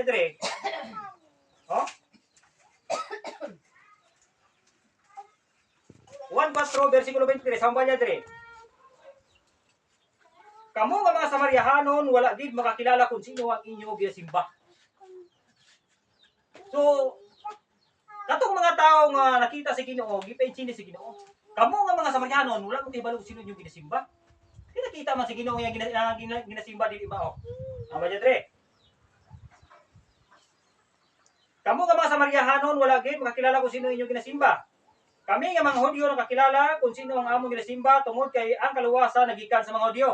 balya dire. Oh? 1:4 versikulo 23 sa balya dire. Kamo nga mga Samaryahanon wala gid makakilala kung sino ang inyo gisimba. So, katong mga tao nga nakita si Ginoo, gipainsin si Ginoo. Kamo nga mga Samaryahanon wala mo kahibalo kung sino inyo ginasimba. Di nakita man si Ginoo nga ginasimba dili ba oh. Ang balya dire. Kamo nga mga Samaryahanon wala gid makakilala kung sino inyo ginasimba. Kami nga mga Hudyo nakakilala kung sino ang among ginasimba tungod kay ang kaluwasan nagikan sa mga Hudyo.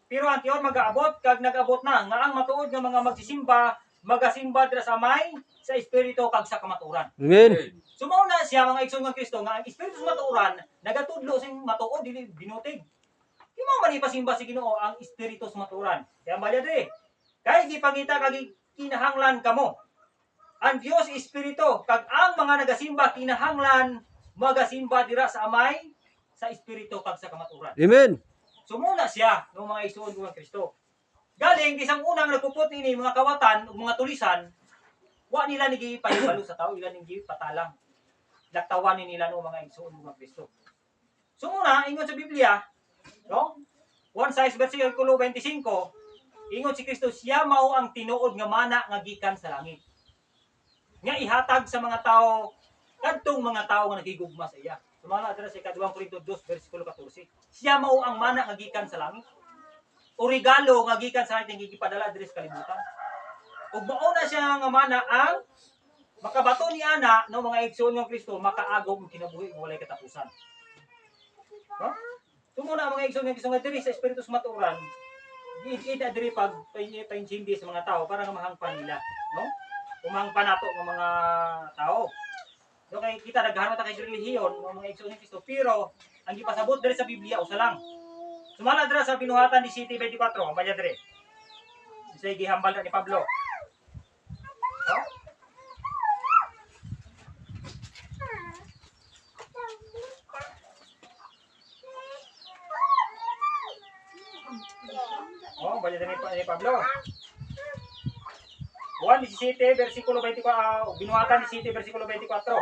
Pero ang tiyon mag-aabot kag nag-abot na nga ang matuod nga mga magsisimba magasimba dira sa may sa espiritu kag sa kamatuoran. Amen. Sumo na siya mga igsoon nga Kristo nga ang espiritu sa matuoran nagatudlo sing matuod dili binutig. Di mo man ipasimba si Ginoo ang espiritu sa matuoran. Kaya balya dire. Kay gipangita kag kinahanglan kamo. Ang Dios espiritu kag ang mga nagasimba kinahanglan magasimba dira sa amay sa espiritu kag sa kamatuoran. Amen. Sumuna siya ng mga igsoon nga Kristo. Galing bisang unang nagpuput ini mga kawatan ug mga tulisan, wa nila ni gipahibalo sa tao, ila ni gipatalang. Laktawan nila no mga igsoon nga Kristo. Sumuna ingon sa Biblia, no? 1:6 versikulo 25, ingon si Kristo siya mao ang tinuod nga mana nga gikan sa langit. Nga ihatag sa mga tao kadtong mga tao nga nagigugma sa iya. Sumala dira sa 2 Korinto 2 versikulo 14. Siya mao ang mana nga gikan sa langit. O regalo nga gikan sa langit nga gipadala diri sa kalibutan. Ug mao na siya nga mana ang makabato ni ana no mga igsoon nga Kristo makaagom kinabuhi ug walay katapusan. No? Sumo na mga igsoon nga Kristo nga diri sa espiritu sa matuoran. Giita diri pag painjindi sa mga tao para nga mahangpan nila, no? Umangpan nato ng mga tao. So kay kita naghanap ta kay relihiyon ng mga igsoon ni Kristo pero ang gipasabot diri sa Biblia usa lang. Sumala dira sa Binuhatan 17:24, ang balya diri. Isay gihambal ni Pablo. No? Oh, balya diri ni Pablo. 1:17 versikulo 24, Binuhatan 17 versikulo 24.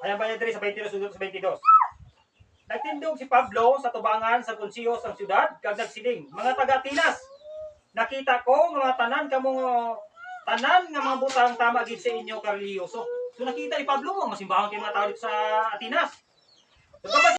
Ayan ba diri sa 22 sa 22. Nagtindog si Pablo sa tubangan sa konseyo sang syudad kag nagsiling, mga taga-Atenas, nakita ko nga tanan kamo tanan nga mga butang tama gid sa inyo ka relihiyoso. So nakita ni Pablo mo masimbahan kay mga tao dito sa Atenas. So,